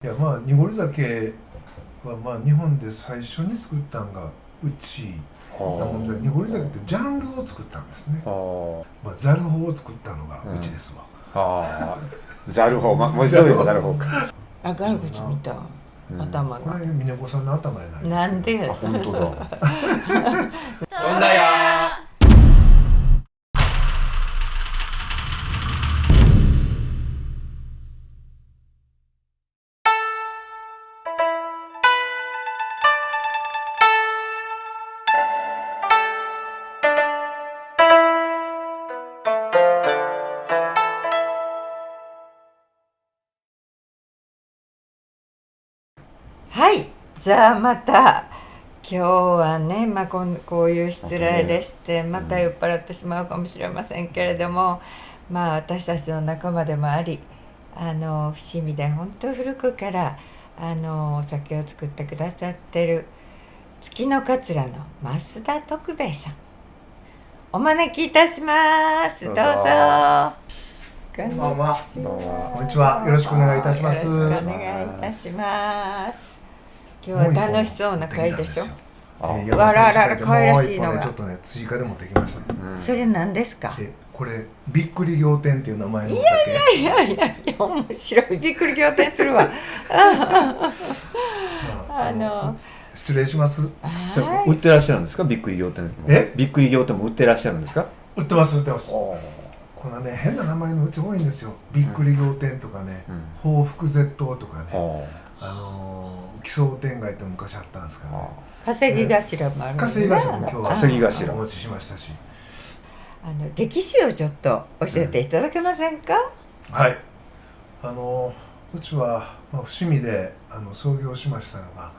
いやまあ濁り酒はまあ日本で最初に作ったんがうちなもんで、濁り酒ってジャンルを作ったんですね。まあザル法を作ったのがうちですわ。ザル法、文字通りのザル法か。あ、骸骨見た、頭こが。れ峰子さんの頭やないですか。なんで本当だ。どんだやはい、じゃあまた今日はね、こういう失礼でしてまた酔っ払ってしまうかもしれませんけれども、まあ私たちの仲間でもあり、伏見で本当古くからお酒を作ってくださってる月の桂の増田徳兵衛さん、お招きいたします。どうぞ。こんばんは。ここんにちは。よろしくお願いいたします。よろしくお願いいたします。今日は楽しそうな会でしょ。わららら可愛らしいのがちょっとね追加で持ってきました。それ何ですか。これびっくり仰天っていう名前のお酒。いや面白い、びっくり仰天するわ。失礼します。それ売ってらっしゃるんですか、びっくり仰天。びっくり仰天も売ってらっしゃるんですか。売ってます。こんなね変な名前のうち多いんですよ。びっくり仰天とかね、報復絶倒とかね、奇想天外って昔あったんですからね。稼ぎ頭もあるんですね。稼ぎ頭も今日はお持ちしましたし、歴史をちょっと教えていただけませんか。はい。うちは伏見で創業しましたのが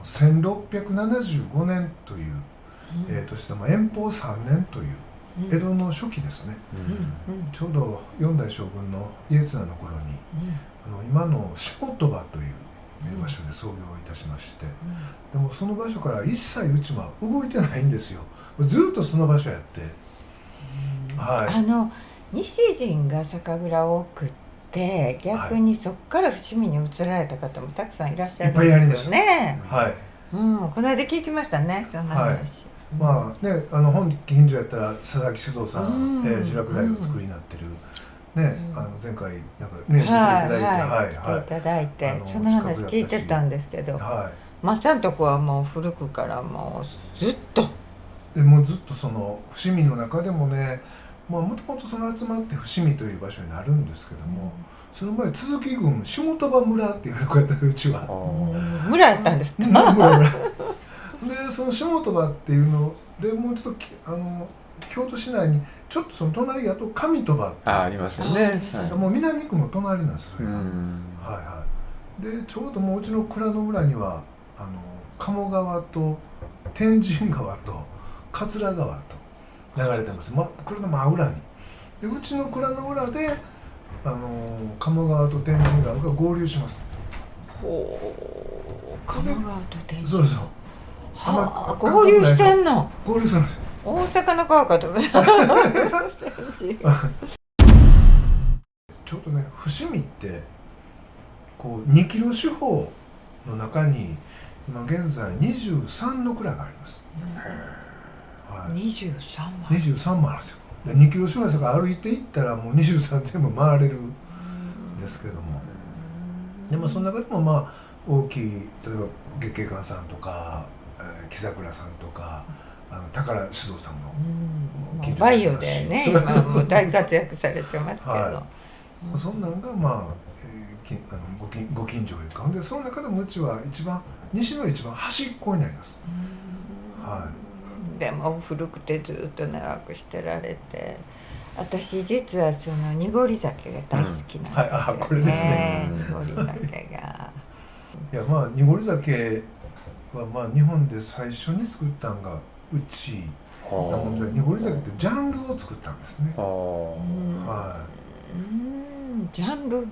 1675年という年で延保3年という江戸の初期ですね。ちょうど4代将軍の家綱の頃に今の下鳥羽という場所で創業いたしまして、でもその場所から一切うちは動いてないんですよ。ずっとその場所やって、西陣が酒蔵多くって逆にそっから伏見に移られた方もたくさんいらっしゃるんですよね。この間聞きましたね、そんな話。まあね、本近所やったら佐々木酒造さん、聚楽台をお作りになってるね、前回なんかね出ていただいて、その話聞いてたんですけど、松さんとこはもう古くからもうずっともうずっとその伏見の中でもね、もともとその集まって伏見という場所になるんですけども、その前続き郡下鳥羽村っていうとこやったうちは村やったんですか。村でその下鳥羽っていうのでもうちょっと京都市内にちょっとその隣やと上鳥羽ありますよね。もう南区の隣なんですそれが。でちょうどもううちの蔵の裏には鴨川と天神川と桂川と流れてます。蔵の真裏に。でうちの蔵の裏で鴨川と天神川が合流します。鴨川と天神。そうそう。合流してんの。合流するんですよ。大阪の川かと思った。ちょっとね伏見ってこう2キロ四方の中に今現在23の蔵があります。23もあるんですよ。2キロ四方ですから歩いていったらもう23全部回れるんですけども、でもその中でも大きい例えば月桂冠さんとか木桜さんとか宝酒造さんのバイオでね今もう大活躍されてますけど、そんなんがご近所いうか、でその中でもうちは西の一番端っこになります。でも古くてずっと長くしてられて、私実はその濁り酒が大好きなんですよね。これですね。濁り酒が。いや濁り酒は日本で最初に作ったんがうちなもんで、濁り酒ってジャンルを作ったんですね。ジャンル。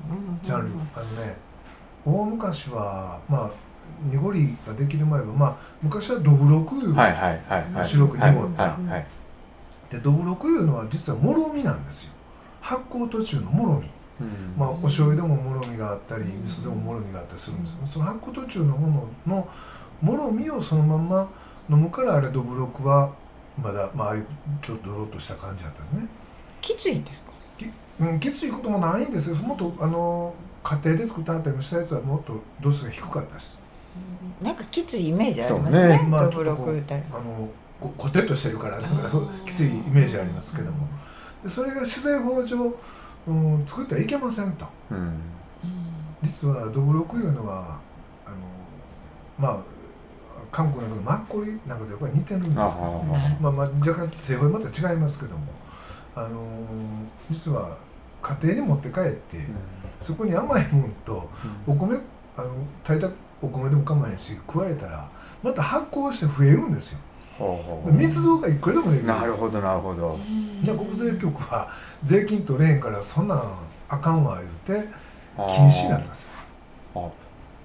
大昔は濁りができる前は昔はどぶろく湯白く濁った。でどぶろくいうのは実はもろみなんですよ。発酵途中のもろみ。まあ、お醤油でももろみがあったり味噌でももろみがあったりするんですよ。その発酵途中のもののもろみをそのまま飲むからあれどぶろくはまだ、まあ、ああいうちょっとドロッとした感じだったんですね。きついんですか？きついこともないんですよ。もっと家庭で作ってはったりもしたやつはもっと度数が低かったです。なんかきついイメージありますそうね。まあどぶろく歌コテッとしてるからなんかきついイメージありますけども、でそれが自然法上、作ってはいけませんと。実はどぶろくいうのはまあ韓国なんかのマッコリなんかとやっぱり似てるんですけど、まあ若干製法また違いますけども、実は家庭に持って帰って、そこに甘いもんとお米炊いたお米でも構わへんし加えたらまた発酵して増えるんですよ。密造がいくらでもできる。なるほどなるほど。で国税局は税金取れへんからそんなんあかんわ言うて禁止になったんですよ。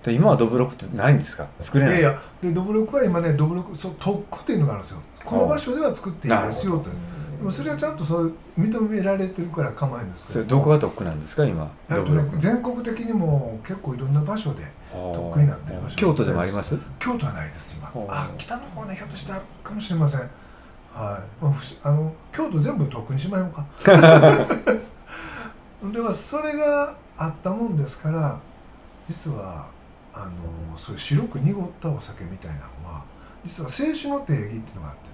で今はどぶろくってないんですか？作れない。いやいや、でどぶろくは今ね、どぶろく特区っていうのがあるんですよ。この場所では作っていいですよと。でもそれはちゃんとそう認められてるから構わないんですけど。それどこが特区なんですか今？全国的にも結構いろんな場所で特区になってる場所。京都でもあります？京都はないです今。北の方ね、ひょっとしてあるかもしれません。はい。京都全部特区にしましょうか。ではそれがあったもんですから、実はそういう白く濁ったお酒みたいなのは実は清酒の定義っていうのがあって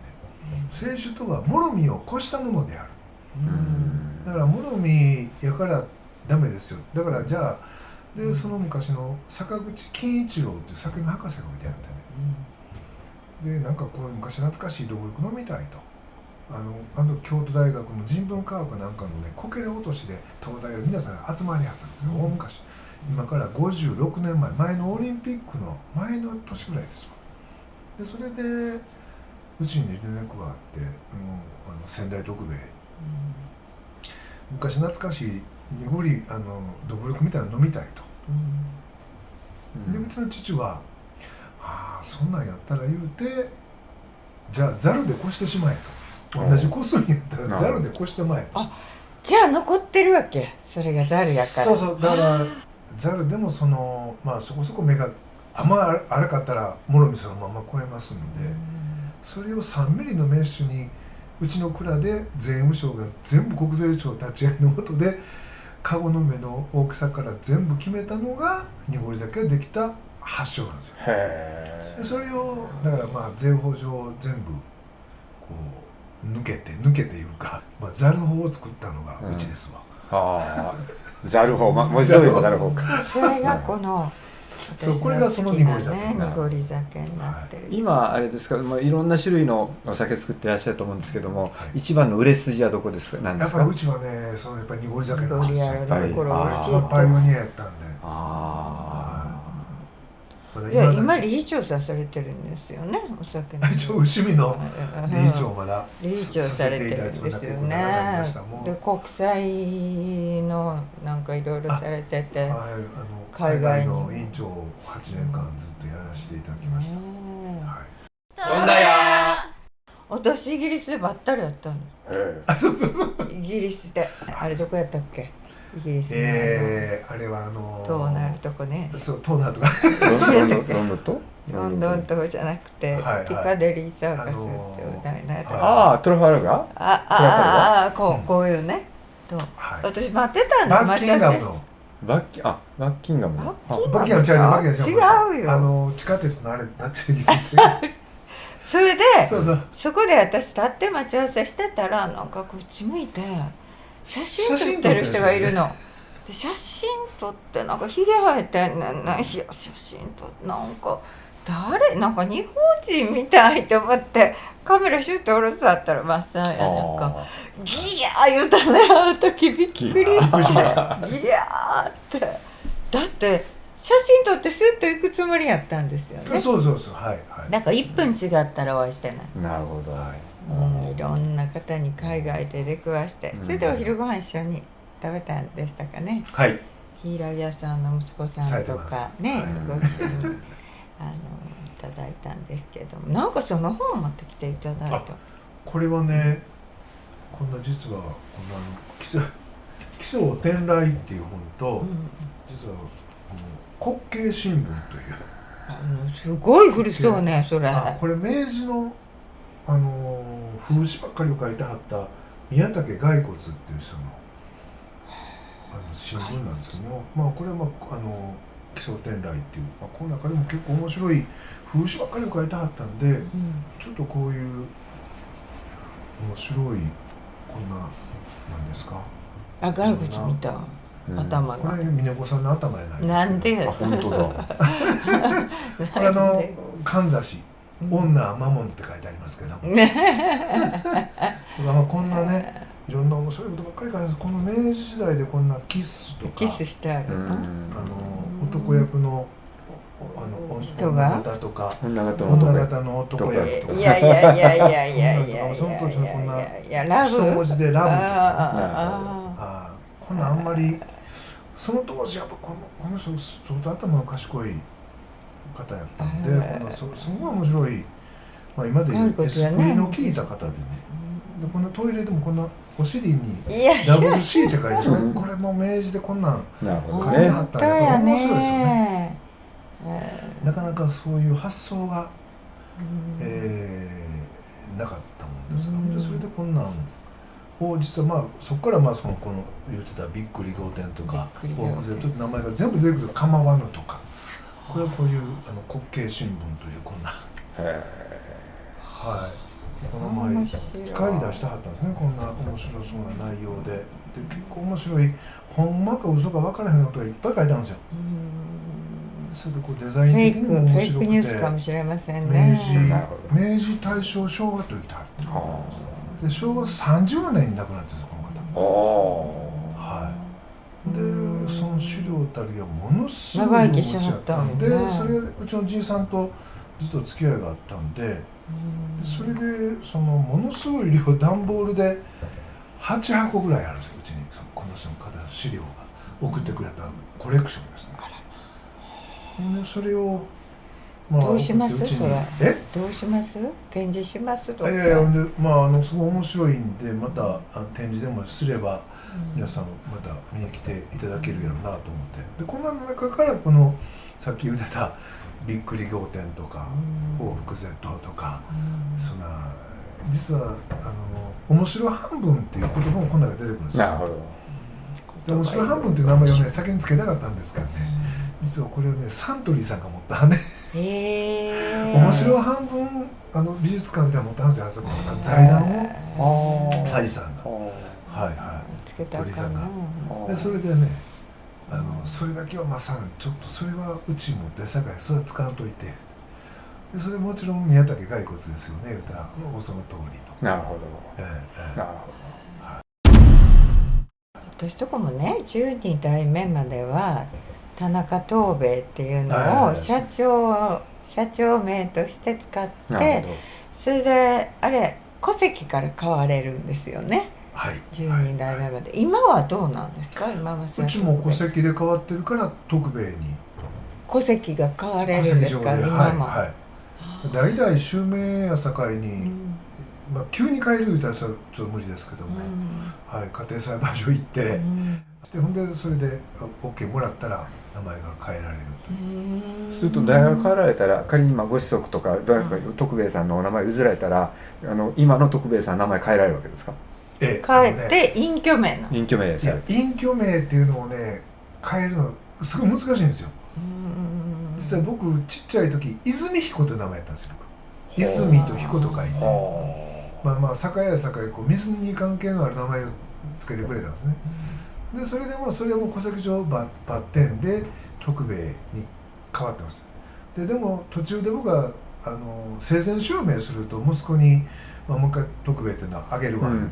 ね、清酒とはもろみを越したものである。だからもろみやからダメですよ。だからじゃあでその昔の坂口金一郎っていう酒の博士がいてあってね、でなんかこういう昔懐かしいどぶろく飲みたいと。京都大学の人文科学なんかのねこけら落としで東大で皆さん集まりはったんですよ、大昔。今から56年前のオリンピックの前の年ぐらいですわ。でそれでうちに連絡があって仙台徳兵衛、昔懐かしい濁りどぶろくみたいなの飲みたいと。でうちの父はそんなんやったら言うて、じゃあざるでこしてしまえと。同じ個数にやったらざるでこしてまえと。じゃあ残ってるわけ、それがざるやから。そうそう、だからざるでもそこそこ目が荒かったらもろみそのまま超えますので、それを3ミリのメッシュにうちの蔵で税務署が全部国税庁立ち会いのもとでカゴの目の大きさから全部決めたのが濁り酒ができた発祥なんですよ。でそれをだから税法上全部こう抜けていうか、ざる法を作ったのがうちですわ。ざる法、文字通りのざる法か。それがこのそうこれがその濁り酒です。濁り酒になってる。今あれですか、いろんな種類のお酒作ってらっしゃると思うんですけども、一番の売れ筋はどこですか？何ですか？やっぱりうちはね、やっぱり濁り酒なんですよ。やっぱりパイオニアやったんで。いや今理事長されてるんですよね、お酒の。一応伏見の理事長まだ理事長されてるんですよね。で国際のなんかいろいろされてて、海外の委員長を8年間ずっとやらせていただきました。どんだや私イギリスでばったりやったの。そうイギリスであれどこやったっけ？イギリスのあれは塔のあるとこね。そう塔のあるとこ。ロンドン塔じゃなくてピカデリーサーカスっていう題のやつ。トラファルガー？こういうね。私待ってたんです。バッキンガムの。バッキンガム。違うよ。地下鉄のあれなんて言って。それでそこで私立って待ち合わせしてたらなんかこっち向いて写真撮ってる人がいるの。で写真撮ってなんかひげ生えてんねんな。いや写真撮ってなんかなんか日本人みたいと思ってカメラシュッと下ろすあったら真っ青やなんかギヤー言うたね。あの時びっくりしてギヤーってだって写真撮ってスッと行くつもりやったんですよね。そうはいなんか1分違ったらお会いしてない。なるほど。いろんな方に海外で出くわして、それでお昼ご飯一緒に食べたんでしたかね。柊屋さんの息子さんとかね、ご一緒にいただいたんですけども、なんかその本を持ってきていただいた。これはね、こんな実は奇想天来っていう本と、うん実はこの滑稽新聞というすごい古そうねそれ。これ明治の風刺ばっかりを書いてはった宮武骸骨っていう人の新聞なんですけども、まあこれは奇想天来っていう、この中でも結構面白い風刺ばっかりを書いてはったんで、ちょっとこういう面白いこんななんですか、あ、骸骨見た、頭が。これ峰子さんの頭やないですけど、なんであ、本当だ。これかんざし女は守るって書いてありますけども、こんなねいろんな面白いことばっかり書いてあるんです。この明治時代でこんなキスとかキスしてある。男役の人が女型とか女型の女男役型の男役とか、いやいやいやいやいやいやいやその当時のこんなラブ。一文字でラブとか、あこんなんあんまりその当時やっぱこの人相当頭の賢い方やったんで、すごい面白い、今でいうエスプリの効いた方でね、でこんなトイレでもこんなお尻にダブル C って書いてある、これも明治でこんなんなるほど書いてね。あったんで、面白いですよね。なかなかそういう発想が、なかったもんですから、でそれでこんなんを実はそこからこの言ってたびっくり仰天とかオークゼットって名前が全部出てくる、構わぬとか、これはこういう滑稽新聞というこんな、この前機械出してはったんですね、こんな面白そうな内容で、結構面白い、ほんまか嘘か分からへんことがいっぱい書いてあるんですよ。それでデザイン的にも面白くて、フェイクニュースかもしれませんね。明治大正昭和と言ってはる。で昭和30年に亡くなってるんです、この方。でその資料たりはものすごい量持ちやったんで、それうちのじいさんとずっと付き合いがあったんで、それでそのものすごい量、段ボールで8箱ぐらいあるんですよ、うちにこの人の方の資料が送ってくれたコレクションですね。でそれをどうします送ってうちにそれ？どうします？展示しますとか。ですごい面白いんで、また展示でもすれば皆さんまた見に来ていただけるやろうなと思って、でこの中からこのさっき言ってたびっくり仰天とか報復 Z とか、そんな実は面白半分っていう言葉もこの中で出てくるんですよ。なるほど。で面白半分っていう名前をね先につけたかったんですけどね、実はこれはねサントリーさんが持ったね、面白半分美術館みたいなの持ったんですよ、あそこの財団をサイさんが鳥さんが。でそれでねそれだけはちょっとそれはうちも出さかい、それは使わんといて、でそれもちろん宮武骸骨ですよね、言ったらその通りと。なるほど。なるほど。私とこもね12代目までは田中藤兵衛っていうのを社長名として使って、それであれ戸籍から買われるんですよね、12代目まで。今はどうなんですか？今はうちも戸籍で変わってるから徳兵衛に戸籍が変われるんですか？今も代々襲名やさかいに、急に変える言うたらちょっと無理ですけども、家庭裁判所行って、ほんでそれで OK もらったら名前が変えられると。すると大学変えられたら、仮にご子息とか誰か徳兵衛さんのお名前譲られたら、今の徳兵衛さんの名前変えられるわけですか？変えて隠居名なの。隠居名ですよ。隠居名っていうのをね変えるのすごい難しいんですよ。実は僕ちっちゃい時泉彦という名前やったんですよ。泉と彦と書いて、酒屋や酒屋水に関係のある名前をつけてくれたんですね。でそれでそれはもう戸籍上バッテンで徳兵衛に変わってます。でも途中で僕は生前襲名すると息子に、もう一回徳兵衛っていうのはあげるわけで、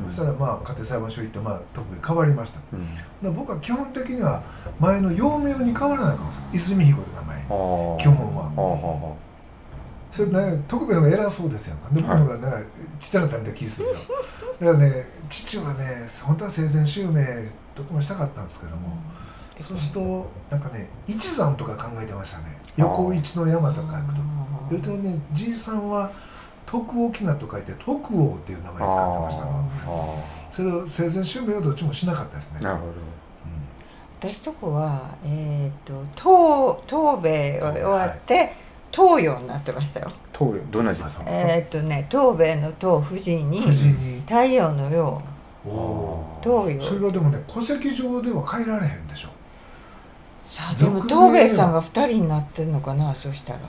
そしたら家庭裁判所行って徳兵衛変わりました。で僕は基本的には前の幼名に変わらないかもしれない。泉彦という名前基本は。それね徳兵衛の方が偉そうですよ。で僕の方がねちっちゃなためで気するよ。だからね父はね本当は生前襲名とてもしたかったんですけども、そうするとなんかね一山とか考えてましたね。横一の山とか書くと。うちのねじいさんは徳沖縄と書いて徳王っていう名前使ってました。それと生前襲名はどっちもしなかったですね。なるほど。私とこは東米を終わって東洋になってましたよ。東洋どんな字ですか？東米の東富士に富士に。太陽のよおお。東洋。それがでもね、戸籍上では変えられへんでしょ。さあでも東米さんが2人になってんのかな、そしたら。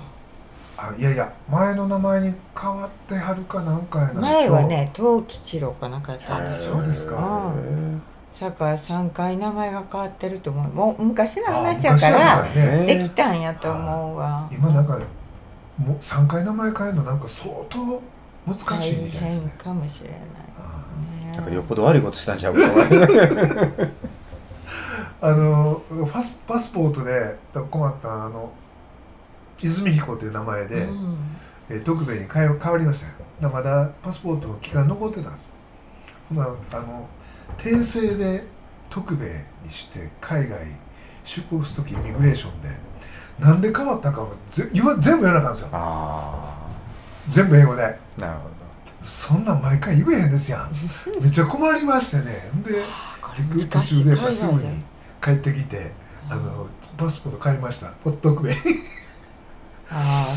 いやいや、前の名前に変わってはるかなんかやないと。前はね東吉郎かなんかやったんでしょ。そうですか。だから3回名前が変わってると思う。もう昔のあ話やから昔やからね。できたんやと思うわ。今なんかもう3回名前変えるのなんか相当難しい大みたいです変ね。かもしれないね。なんかよっぽど悪いことしたんちゃうか。パスポートで困った泉彦という名前で、徳兵衛に変わりましたよ。まだパスポートの期間残ってたんです。訂正で徳兵衛にして海外出国するときイミグレーションでなんで変わったかも全部言わなあかんですよ。全部英語で。なるほど。そんなん毎回言えへんですやん。めっちゃ困りましてね。で結局途中でやっぱすぐに帰ってきてパスポート買いました。徳兵衛。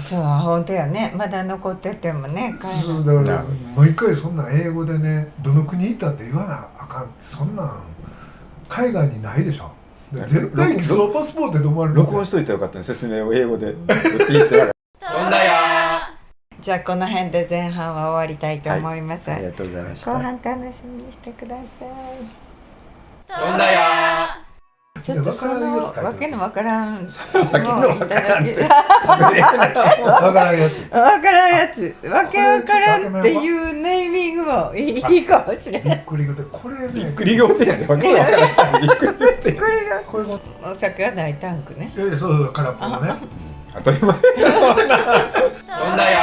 そう本当やね。まだ残っててもね買えそうだから毎回そんなん英語でね、どの国行ったって言わなあかんって、そんなん海外にないでしょ。絶対偽装パスポートで思われるんですよ。録音しといてよかったね、説明を英語で言ってなかっ飛んだよじゃあこの辺で前半は終わりたいと思います。た。ありがとうございました。後半楽しみにしてください。飛んだよちょっとそのわけのわからんもういわけのわからんってわからんやつ。わからんやつ、わけわからんっていうネーミングもいいかもしれない。びっくりでこれね。びっくり仰天やね。わけのわからんちゃう。びっくり仰天。これがこれもお酒がないタンクね。そう空っぽのね。当たり前。飛んだよ